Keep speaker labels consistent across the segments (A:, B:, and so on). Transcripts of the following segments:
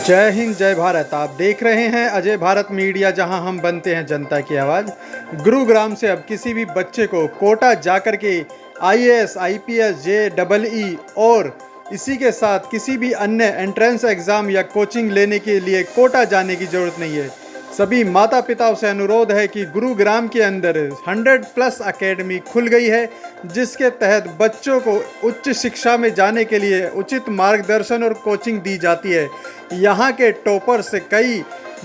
A: जय हिंद जय भारत। आप देख रहे हैं अजय भारत मीडिया, जहां हम बनते हैं जनता की आवाज़। गुरुग्राम से अब किसी भी बच्चे को कोटा जाकर के आईएएस, आईपीएस, जेईई और इसी के साथ किसी भी अन्य एंट्रेंस एग्ज़ाम या कोचिंग लेने के लिए कोटा जाने की ज़रूरत नहीं है। सभी माता पिताओं से अनुरोध है कि गुरुग्राम के अंदर 100+ अकेडमी खुल गई है, जिसके तहत बच्चों को उच्च शिक्षा में जाने के लिए उचित मार्गदर्शन और कोचिंग दी जाती है। यहाँ के टॉपर से कई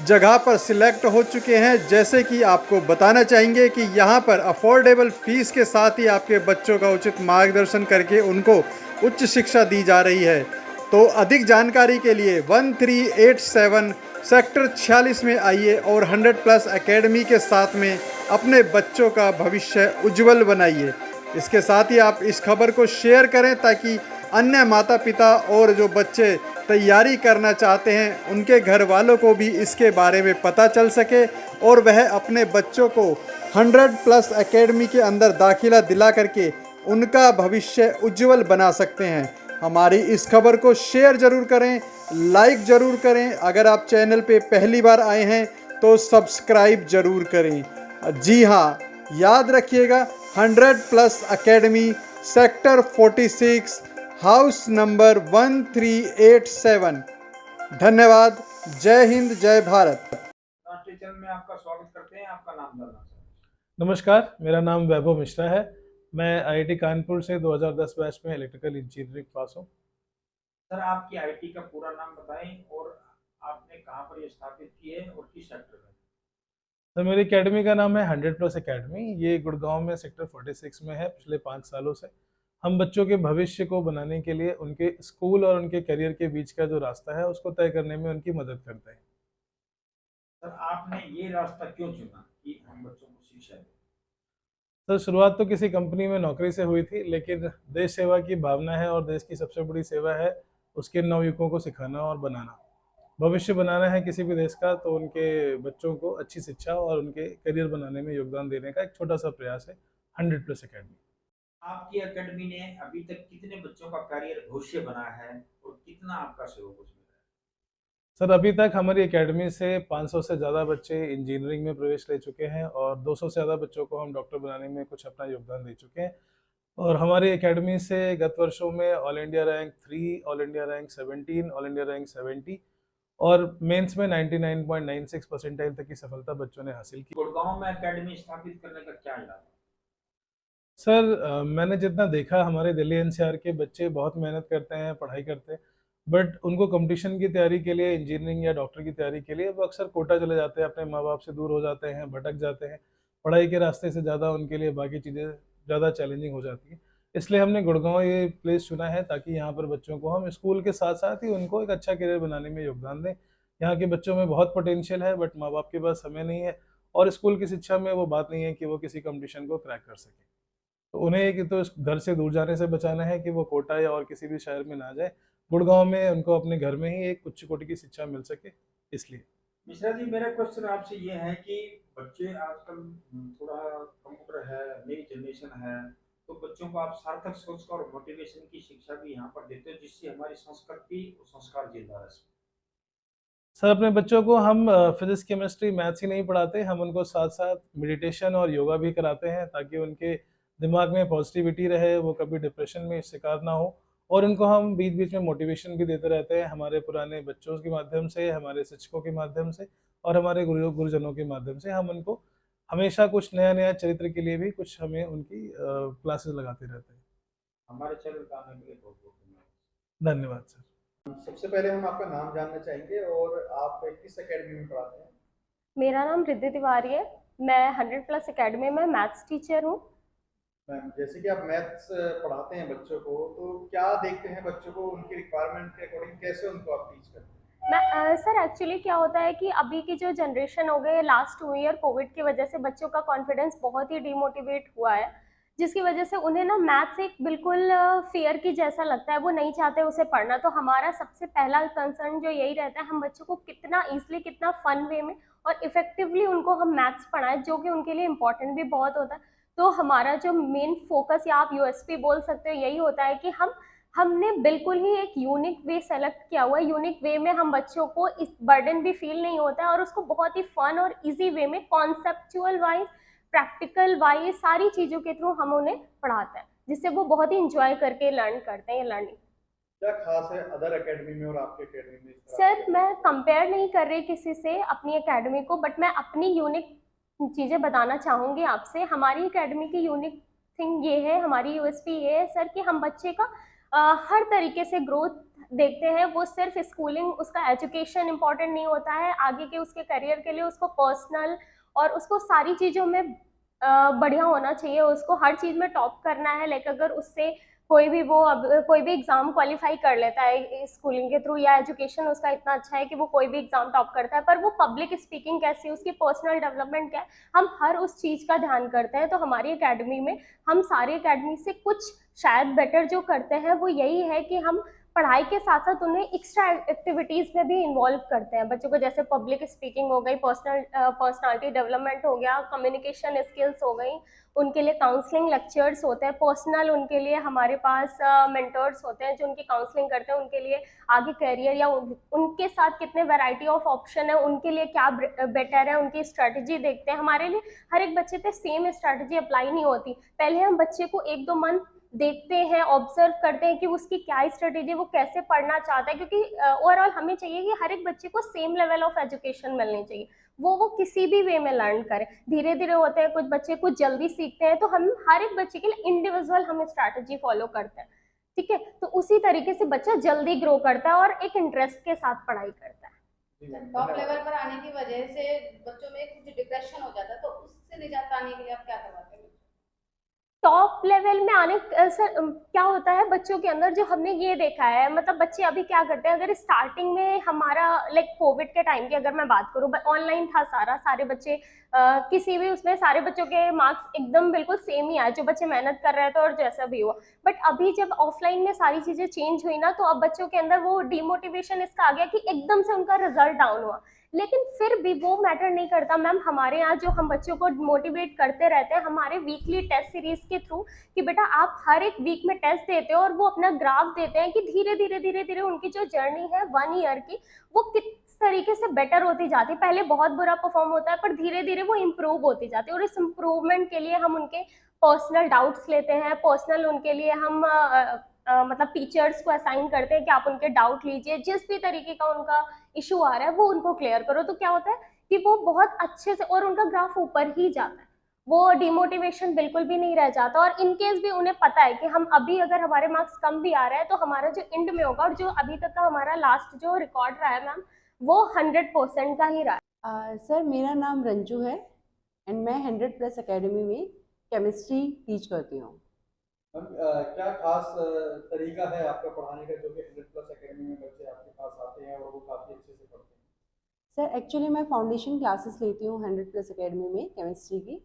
A: जगह पर सिलेक्ट हो चुके हैं। जैसे कि आपको बताना चाहेंगे कि यहाँ पर अफोर्डेबल फीस के साथ ही आपके बच्चों का उचित मार्गदर्शन करके उनको उच्च शिक्षा दी जा रही है। तो अधिक जानकारी के लिए 1387 सेक्टर 46 में आइए और 100+ एकेडमी के साथ में अपने बच्चों का भविष्य उज्जवल बनाइए। इसके साथ ही आप इस खबर को शेयर करें ताकि अन्य माता पिता और जो बच्चे तैयारी करना चाहते हैं उनके घर वालों को भी इसके बारे में पता चल सके और वह अपने बच्चों को 100+ एकेडमी के अंदर दाखिला दिला करके उनका भविष्य उज्जवल बना सकते हैं। हमारी इस खबर को शेयर ज़रूर करें, लाइक ज़रूर करें। अगर आप चैनल पे पहली बार आए हैं तो सब्सक्राइब ज़रूर करें। जी हाँ, याद रखिएगा 100+ एकेडमी सेक्टर 46 हाउस नंबर 1387। धन्यवाद। जय हिंद जय भारत।
B: राष्ट्रीय चैनल में आपका स्वागत करते हैं। आपका नाम जानना चाहते हैं।
C: नमस्कार, मेरा नाम वैभव मिश्रा है। मैं आईआईटी कानपुर से 2010 बैच में इलेक्ट्रिकल इंजीनियरिंग पास हूँ।
B: सर, आपकी आईटी का पूरा नाम बताएं और आपने कहाँ पर ये स्थापित की है और किस सेक्टर में?
C: तो मेरी एकेडमी का नाम है 100+ एकेडमी। ये गुड़गांव में सेक्टर 46 में है। पिछले 5 सालों से हम बच्चों के भविष्य को बनाने के लिए उनके स्कूल और उनके करियर के बीच का जो रास्ता है उसको तय करने में उनकी मदद करते हैं।
B: सर, आपने ये रास्ता क्यों चुना कि हम बच्चों को शिक्षा दें?
C: तो शुरुआत तो किसी कंपनी में नौकरी से हुई थी, लेकिन देश सेवा की भावना है और देश की सबसे बड़ी सेवा है उसके नवयुवकों को सिखाना और बनाना। भविष्य बनाना है किसी भी देश का, तो उनके बच्चों को अच्छी शिक्षा और उनके करियर बनाने में योगदान देने का एक छोटा सा प्रयास है 100+ एकेडमी।
B: आपकी एकेडमी ने अभी तक कितने बच्चों का करियर भविष्य बना है और कितना आपका सहयोग उसमें रहा है?
C: सर, अभी तक हमारी एकेडमी से 500 से ज़्यादा बच्चे इंजीनियरिंग में प्रवेश ले चुके हैं और 200 से ज़्यादा बच्चों को हम डॉक्टर बनाने में कुछ अपना योगदान दे चुके हैं। और हमारी एकेडमी से गत वर्षों में all India rank 3, all India rank 17, all India rank 70 और मेंस में 99.96 परसेंटाइल तक की सफलता बच्चों ने हासिल की।
B: गुड़गांव में एकेडमी स्थापित करने का क्या इरादा?
C: सर, मैंने जितना देखा हमारे दिल्ली एनसीआर के बच्चे बहुत मेहनत करते हैं, पढ़ाई करते हैं, बट उनको कंपटीशन की तैयारी के लिए, इंजीनियरिंग या डॉक्टर की तैयारी के लिए वो अक्सर कोटा चले जाते हैं, अपने माँ बाप से दूर हो जाते हैं, भटक जाते हैं। पढ़ाई के रास्ते से ज़्यादा उनके लिए बाकी चीज़ें ज़्यादा चैलेंजिंग हो जाती हैं। इसलिए हमने गुड़गांव ये प्लेस चुना है ताकि यहाँ पर बच्चों को हम स्कूल के साथ साथ ही उनको एक अच्छा करियर बनाने में योगदान दें। यहाँ के बच्चों में बहुत पोटेंशियल है, बट माँ बाप के पास समय नहीं है और स्कूल की शिक्षा में वो बात नहीं है कि वो किसी कंपटीशन को क्रैक कर सकें। तो उन्हें एक तो इस घर से दूर जाने से बचाना है कि वो कोटा या और किसी भी शहर में ना जाए। गुड़गांव में उनको अपने घर में ही एक उच्च कोटि की शिक्षा मिल सके, इसलिए।
B: मिश्रा जी, मेरा क्वेश्चन आपसे ये है कि बच्चे आजकल थोड़ा कंप्यूटर है, नई जनरेशन है, तो बच्चों को आप सार्थक सोच और मोटिवेशन की शिक्षा भी यहाँ पर देते हो, जिससे हमारी संस्कृति और संस्कार जिंदा रहे।
C: सर, अपने बच्चों को हम फिजिक्स, केमिस्ट्री, मैथ्स ही नहीं पढ़ाते, हम उनको साथ-साथ मेडिटेशन और योगा भी कराते हैं ताकि उनके दिमाग में पॉजिटिविटी रहे, वो कभी डिप्रेशन में शिकार ना हो। और उनको हम बीच-बीच में मोटिवेशन भी देते रहते हैं, हमारे पुराने बच्चों के माध्यम से, हमारे शिक्षकों के माध्यम से और हमारे गुरुजनों के माध्यम से हम उनको हमेशा कुछ नया-नया चरित्र के लिए भी कुछ हमें उनकी क्लासेस लगाते रहते हैं।
B: हमारे चैनल पे आने के लिए बहुत बहुत धन्यवाद।
C: धन्यवाद सर।
A: सबसे पहले हम आपका नाम जानना चाहेंगे और आप किस एकेडमी में पढ़ाते हैं?
D: मेरा नाम रिद्धि तिवारी है। मैं 100+ एकेडमी में मैथ्स टीचर हूँ।
A: मैम, जैसे कि आप मैथ्स पढ़ाते हैं बच्चों को, तो क्या देखते हैं बच्चों को, उनकी रिक्वायरमेंट के अकॉर्डिंग कैसे उनको आप टीच करते हैं?
D: सर, एक्चुअली क्या होता है कि अभी की जो जनरेशन हो गई है, लास्ट 2 ईयर कोविड की वजह से बच्चों का कॉन्फिडेंस बहुत ही डिमोटिवेट हुआ है, जिसकी वजह से उन्हें ना मैथ्स एक बिल्कुल फियर की जैसा लगता है, वो नहीं चाहते उसे पढ़ना। तो हमारा सबसे पहला कंसर्न जो यही रहता है, हम बच्चों को कितना ईजिली, कितना फन वे में और इफेक्टिवली उनको हम मैथ्स पढ़ाएं, जो कि उनके लिए इम्पोर्टेंट भी बहुत होता है। तो हमारा जो मेन फोकस या आप यूएसपी बोल सकते हो, यही होता है कि हम हमने बिल्कुल ही एक यूनिक वे सेलेक्ट किया हुआ है। यूनिक वे में हम बच्चों को इस बर्डन भी फील नहीं होता है और उसको बहुत ही फन और इजी वे में कॉन्सेप्चुअल वाइज, प्रैक्टिकल वाइज सारी चीज़ों के थ्रू हम उन्हें पढ़ाते हैं, जिससे वो बहुत ही इंजॉय करके लर्न करते हैं ये लर्निंग।
A: क्या खास है अदर एकेडमी में और आपके एकेडमी में इस तरह
D: सर
A: के?
D: मैं कंपेयर नहीं कर रही किसी से अपनी एकेडमी को, बट मैं अपनी यूनिक चीज़ें बताना चाहूँगी आपसे। हमारी एकेडमी की यूनिक थिंग ये है, हमारी यूएसपी ये है सर कि हम बच्चे का हर तरीके से ग्रोथ देखते हैं। वो सिर्फ स्कूलिंग, उसका एजुकेशन इम्पॉर्टेंट नहीं होता है, आगे के उसके करियर के लिए उसको पर्सनल और उसको सारी चीज़ों में बढ़िया होना चाहिए, उसको हर चीज़ में टॉप करना है। लाइक अगर उससे कोई भी वो अब कोई भी एग्ज़ाम क्वालिफाई कर लेता है स्कूलिंग के थ्रू, या एजुकेशन उसका इतना अच्छा है कि वो कोई भी एग्ज़ाम टॉप करता है, पर वो पब्लिक स्पीकिंग कैसी है, उसकी पर्सनल डेवलपमेंट क्या है, हम हर उस चीज़ का ध्यान करते हैं। तो हमारी एकेडमी में हम सारी एकेडमी से कुछ शायद बेटर जो करते हैं वो यही है कि हम पढ़ाई के साथ साथ उन्हें एक्स्ट्रा एक्टिविटीज़ में भी इन्वॉल्व करते हैं बच्चों को, जैसे पब्लिक स्पीकिंग हो गई, पर्सनालिटी डेवलपमेंट हो गया, कम्युनिकेशन स्किल्स हो गई, उनके लिए काउंसलिंग लेक्चर्स होते हैं पर्सनल, उनके लिए हमारे पास मेंटर्स होते हैं जो उनकी काउंसलिंग करते हैं, उनके लिए आगे करियर या उनके साथ कितने वैरायटी ऑफ ऑप्शन है, उनके लिए क्या बेटर है, उनकी स्ट्रेटजी देखते हैं। हमारे लिए हर एक बच्चे पे सेम स्ट्रेटजी अप्लाई नहीं होती, पहले हम बच्चे को 1-2 मंथ देखते हैं, ऑब्जर्व करते हैं कि उसकी क्या स्ट्रेटेजी, वो कैसे पढ़ना चाहता है, क्योंकि ओवरऑल हमें चाहिए कि हर एक बच्चे को सेम लेवल ऑफ एजुकेशन मिलनी चाहिए, वो किसी भी वे में लर्न करे। धीरे धीरे होते हैं, कुछ बच्चे कुछ जल्दी सीखते हैं, तो हम हर एक बच्चे के लिए इंडिविजुअल हम स्ट्रैटेजी फॉलो करते हैं, ठीक है। तो उसी तरीके से बच्चा जल्दी ग्रो करता है और एक इंटरेस्ट के साथ पढ़ाई करता है।
A: जी मैम,
E: टॉप
A: धन्यवाद।
E: लेवल पर आने की वजह से बच्चों में कुछ डिप्रेशन हो जाता है, तो उससे निजात पाने के लिए आप क्या करवाते हैं?
D: टॉप लेवल में आने सर क्या होता है बच्चों के अंदर, जो हमने ये देखा है, मतलब बच्चे अभी क्या करते हैं, अगर स्टार्टिंग में हमारा लाइक कोविड के टाइम की अगर मैं बात करूँ, ऑनलाइन था सारा, सारे बच्चे किसी भी उसमें सारे बच्चों के मार्क्स एकदम बिल्कुल सेम ही आए, जो बच्चे मेहनत कर रहे थे और जैसा भी हुआ। बट अभी जब ऑफलाइन में सारी चीजें चेंज हुई ना, तो अब बच्चों के अंदर वो डिमोटिवेशन इसका आ गया कि एकदम से उनका रिजल्ट डाउन हुआ। लेकिन फिर भी वो मैटर नहीं करता मैम, हमारे यहाँ जो हम बच्चों को मोटिवेट करते रहते हैं हमारे वीकली टेस्ट सीरीज के थ्रू, कि बेटा आप हर एक वीक में टेस्ट देते हो और वो अपना ग्राफ देते हैं कि धीरे धीरे धीरे धीरे उनकी जो जर्नी है 1 ईयर की, वो किस तरीके से बेटर होती जाती है। पहले बहुत बुरा परफॉर्म होता है, पर धीरे धीरे वो इम्प्रूव होती जाती है, और इस इम्प्रूवमेंट के लिए हम उनके पर्सनल डाउट्स लेते हैं, पर्सनल उनके लिए हम मतलब टीचर्स को असाइन करते हैं कि आप उनके डाउट लीजिए, जिस भी तरीके का उनका इशू आ रहा है वो उनको क्लियर करो। तो क्या होता है कि वो बहुत अच्छे से, और उनका ग्राफ ऊपर ही जाता है, वो डिमोटिवेशन बिल्कुल भी नहीं रह जाता। और इन केस भी उन्हें पता है कि हम अभी अगर हमारे मार्क्स कम भी आ रहा है तो हमारा जो एंड में होगा, और जो अभी तक का हमारा लास्ट जो रिकॉर्ड रहा है मैम, वो 100% का ही रहा है।
F: सर मेरा नाम रंजू है एंड मैं 100+ एकेडमी में केमिस्ट्री टीच करती हूँ।
A: मैम, क्या खास तरीका है आपका पढ़ाने का जो कि 100+ एकेडमी में बच्चे आपके पास आते हैं और वो काफ़ी अच्छे से पढ़ते हैं?
F: सर एक्चुअली मैं फाउंडेशन क्लासेस लेती हूँ 100+ एकेडमी में केमिस्ट्री की।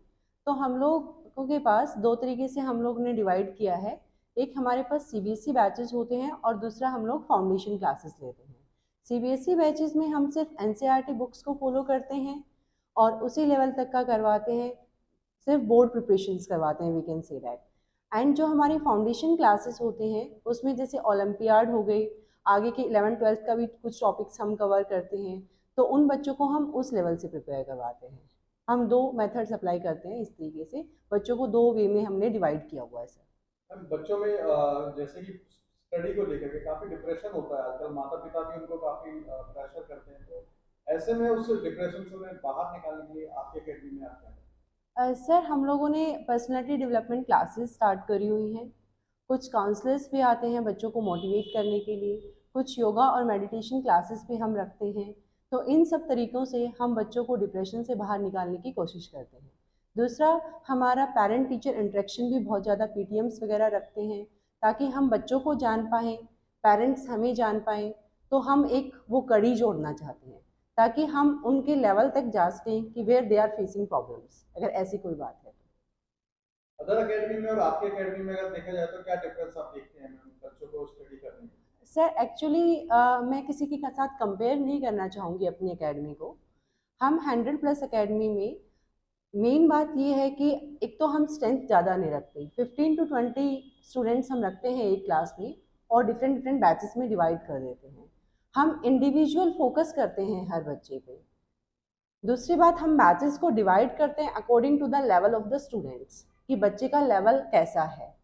F: तो हम लोगों के पास 2 तरीके से हम लोग ने डिवाइड किया है। एक हमारे पास CBSE बैचेस होते हैं और दूसरा हम लोग फाउंडेशन क्लासेस लेते हैं। CBSE बैचेस में हम सिर्फ NCERT बुक्स को फॉलो करते हैं और उसी लेवल तक का करवाते हैं, सिर्फ बोर्ड प्रिपरेशंस करवाते हैं, we can say that. And जो हमारे फाउंडेशन क्लासेस होते हैं उसमें जैसे ओलंपियाड हो गई, आगे के 11th-12th का भी कुछ टॉपिक्स हम कवर करते हैं, तो उन बच्चों को हम उस लेवल से प्रिपेयर करवाते हैं। हम 2 मेथड्स अप्लाई करते हैं, इस तरीके से बच्चों को 2 वे में हमने डिवाइड किया हुआ है सर।
A: मैम, बच्चों में जैसे कि स्टडी को लेकर के काफ़ी डिप्रेशन होता है आजकल, माता पिता भी उनको काफ़ी प्रेशर करते हैं, तो ऐसे में उस डिप्रेशन से उन्हें बाहर निकालने के लिए आपके एकेडमी में आप क्या करते हैं?
F: सर हम लोगों ने पर्सनालिटी डेवलपमेंट क्लासेस स्टार्ट करी हुई हैं, कुछ काउंसलर्स भी आते हैं बच्चों को मोटिवेट करने के लिए, कुछ योगा और मेडिटेशन क्लासेस भी हम रखते हैं। तो इन सब तरीक़ों से हम बच्चों को डिप्रेशन से बाहर निकालने की कोशिश करते हैं। दूसरा, हमारा पेरेंट टीचर इंटरेक्शन भी बहुत ज़्यादा PTMs वगैरह रखते हैं, ताकि हम बच्चों को जान पाएँ, पेरेंट्स हमें जान पाएँ। तो हम एक वो कड़ी जोड़ना चाहते हैं ताकि हम उनके लेवल तक जा सकें कि where they are facing problems, अगर ऐसी कोई बात है तो।
A: अदर एकेडमी में और आपके एकेडमी में अगर देखा जाए तो क्या डिफरेंस आप देखते हैं मैम बच्चों को स्टडी करने में?
F: सर एक्चुअली मैं किसी के साथ कंपेयर नहीं करना चाहूँगी अपनी एकेडमी को। हम 100+ एकेडमी में मेन बात ये है कि एक तो हम स्ट्रेंथ ज़्यादा नहीं रखते, 15 to 20 स्टूडेंट्स हम रखते हैं एक क्लास में, और डिफरेंट डिफरेंट बैचेस में डिवाइड कर देते हैं। हम इंडिविजुअल फोकस करते हैं हर बच्चे पे। दूसरी बात, हम बैचेस को डिवाइड करते हैं according to the level of the students, कि बच्चे का लेवल कैसा है।